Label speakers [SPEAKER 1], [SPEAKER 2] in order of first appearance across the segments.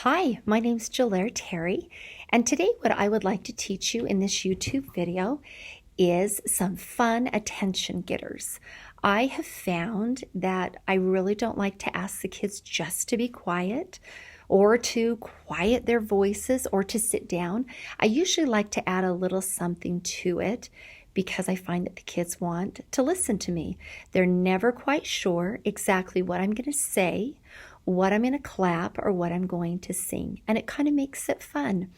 [SPEAKER 1] Hi, my name's Jolaire Terry, and today what I would like to teach you in this YouTube video is some fun attention getters. I have found that I really don't like to ask the kids just to be quiet or to quiet their voices or to sit down. I usually like to add a little something to it because I find that the kids want to listen to me. They're never quite sure exactly what I'm going to say, what I'm going to clap, or what I'm going to sing, and it kind of makes it fun.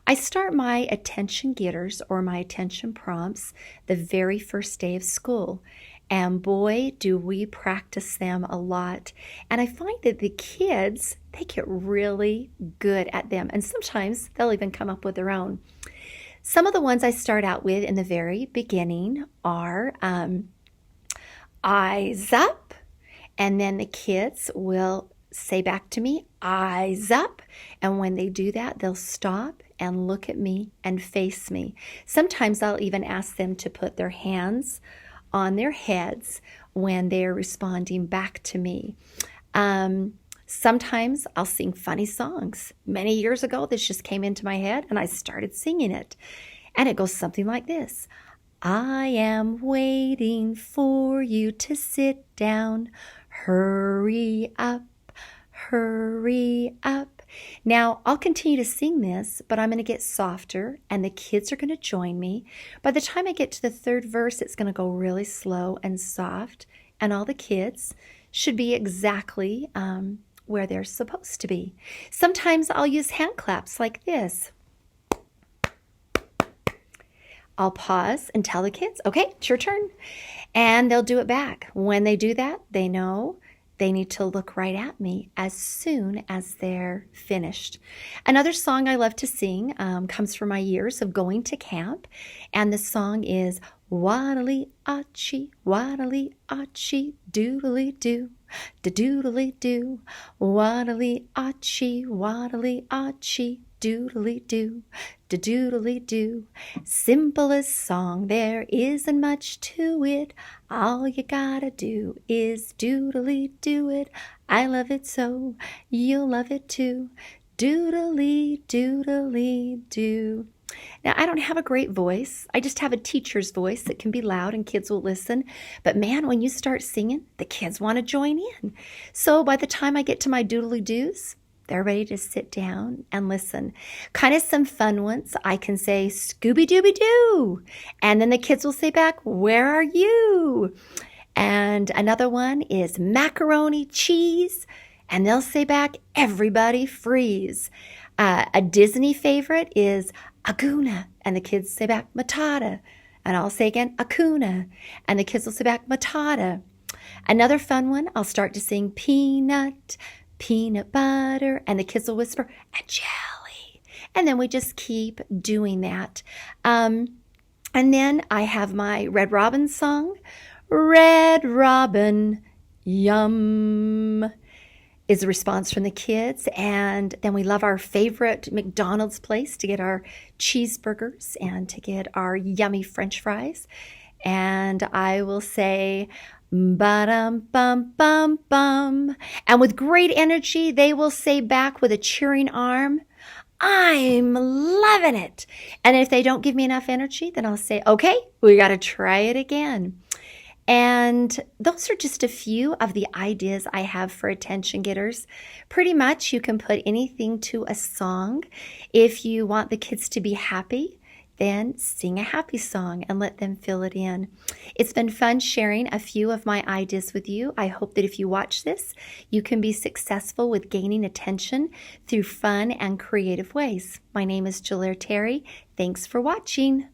[SPEAKER 1] I start my attention getters or my attention prompts the very first day of school, and boy, do we practice them a lot. And I find that the kids, they get really good at them, and sometimes they'll even come up with their own. Some of the ones I start out with in the very beginning are eyes up, and then the kids will say back to me, eyes up. And when they do that, they'll stop and look at me and face me. Sometimes I'll even ask them to put their hands on their heads when they're responding back to me. Sometimes I'll sing funny songs. Many years ago, this just came into my head and I started singing it. And it goes something like this. I am waiting for you to sit down. Hurry up, hurry up. Now, I'll continue to sing this, but I'm going to get softer and the kids are going to join me. By the time I get to the third verse, it's going to go really slow and soft, and all the kids should be exactly where they're supposed to be. Sometimes I'll use hand claps like this. I'll pause and tell the kids, okay, it's your turn. And they'll do it back. When they do that, they know they need to look right at me as soon as they're finished. Another song I love to sing comes from my years of going to camp. And the song is waddly-achi, waddly-achi, doodly-doo, da-doodly-doo, waddly-achi, waddly-achi, doodly-doo, da-doodly-doo. Simplest song, there isn't much to it. All you gotta do is doodly-doo it. I love it so, you'll love it too. Doodly-doodly-doo. Now, I don't have a great voice. I just have a teacher's voice that can be loud and kids will listen. But man, when you start singing, the kids want to join in. So by the time I get to my doodly-doos, they're ready to sit down and listen. Kind of some fun ones. I can say, Scooby-Dooby-Doo. And then the kids will say back, where are you? And another one is macaroni cheese. And they'll say back, everybody freeze. A Disney favorite is Aguna. And the kids say back, Matata. And I'll say again, Akuna. And the kids will say back, Matata. Another fun one, I'll start to sing peanut, peanut butter, and the kids will whisper, and jelly. And then we just keep doing that. And then I have my Red Robin song. Red Robin, yum, is a response from the kids. And then we love our favorite McDonald's place to get our cheeseburgers and to get our yummy French fries. And I will say, ba-dum, bum, bum, bum. And with great energy, they will say back with a cheering arm, I'm loving it. And if they don't give me enough energy, then I'll say, okay, we got to try it again. And those are just a few of the ideas I have for attention getters. Pretty much you can put anything to a song. If you want the kids to be happy, then sing a happy song and let them fill it in. It's been fun sharing a few of my ideas with you. I hope that if you watch this, you can be successful with gaining attention through fun and creative ways. My name is Jolaire Terry. Thanks for watching.